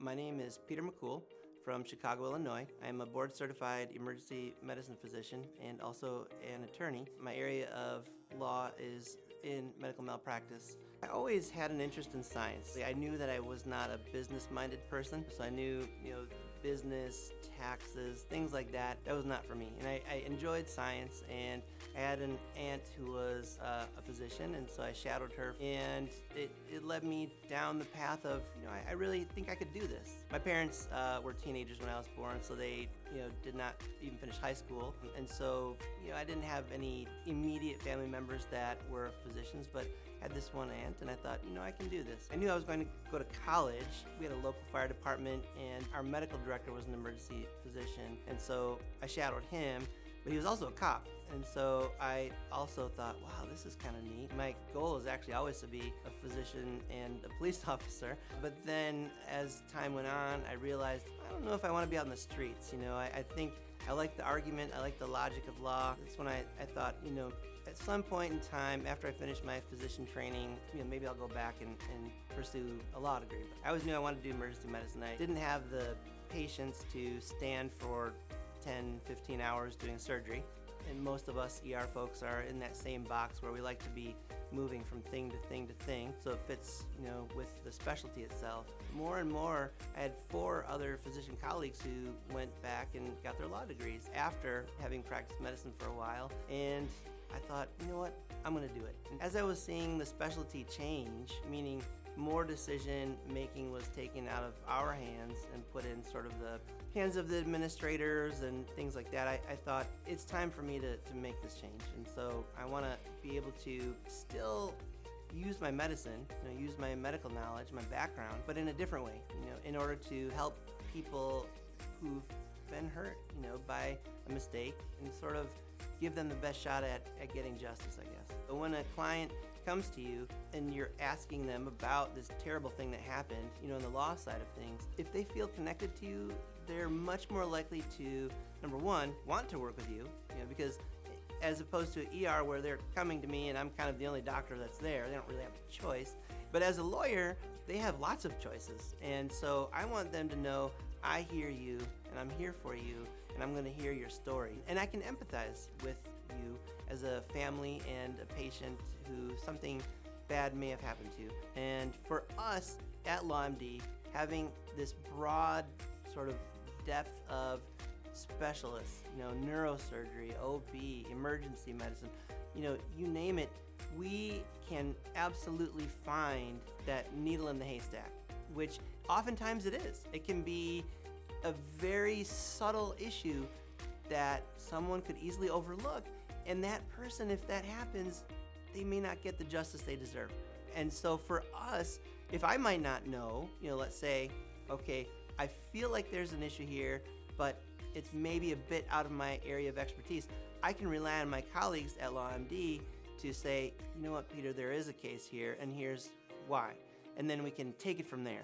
My name is Peter McCool from Chicago, Illinois. I am a board-certified emergency medicine physician and also an attorney. My area of law is in medical malpractice. I always had an interest in science. I knew that I was not a business-minded person, so I knew, business, taxes, things like that. That was not for me. And I enjoyed science, and I had an aunt who was a physician, and so I shadowed her, and it led me down the path of, I really think I could do this. My parents were teenagers when I was born, so they, did not even finish high school, and so, I didn't have any immediate family members that were physicians, but I had this one aunt, and I thought, I can do this. I knew I was going to go to college. We had a local fire department, and our medical director was an emergency physician, and so I shadowed him, but he was also a cop, and so I also thought, wow, this is kind of neat. My goal is actually always to be a physician and a police officer, but then as time went on, I realized, I don't know if I want to be out in the streets. I think I like the argument, I like the logic of law. That's when I thought, at some point in time, after I finish my physician training, maybe I'll go back and pursue a law degree. But I always knew I wanted to do emergency medicine. I didn't have the patience to stand for 10, 15 hours doing surgery. And most of us ER folks are in that same box where we like to be moving from thing to thing to thing, so it fits, with the specialty itself. More and more, I had 4 other physician colleagues who went back and got their law degrees after having practiced medicine for a while, and I thought, you know what, I'm gonna do it. And as I was seeing the specialty change, meaning more decision making was taken out of our hands and put in sort of the hands of the administrators and things like that, I thought it's time for me to make this change. And so I want to be able to still use my medicine, use my medical knowledge, my background, but in a different way, in order to help people who've been hurt, by a mistake, and sort of give them the best shot at getting justice, I guess. But when a client comes to you and you're asking them about this terrible thing that happened, in the law side of things, if they feel connected to you, they're much more likely to, number one, want to work with you, because as opposed to an ER where they're coming to me and I'm kind of the only doctor that's there, they don't really have a choice. But as a lawyer, they have lots of choices. And so I want them to know, I hear you and I'm here for you and I'm gonna hear your story. And I can empathize with you as a family and a patient who something bad may have happened to. And for us at LawMD, having this broad sort of depth of specialists, neurosurgery, OB, emergency medicine, you name it, we can absolutely find that needle in the haystack, which oftentimes it is. It can be a very subtle issue that someone could easily overlook, and that person, if that happens, they may not get the justice they deserve. And so for us, if I might not know, let's say, okay, I feel like there's an issue here, but it's maybe a bit out of my area of expertise, I can rely on my colleagues at LawMD to say, you know what, Peter, there is a case here, and here's why. And then we can take it from there.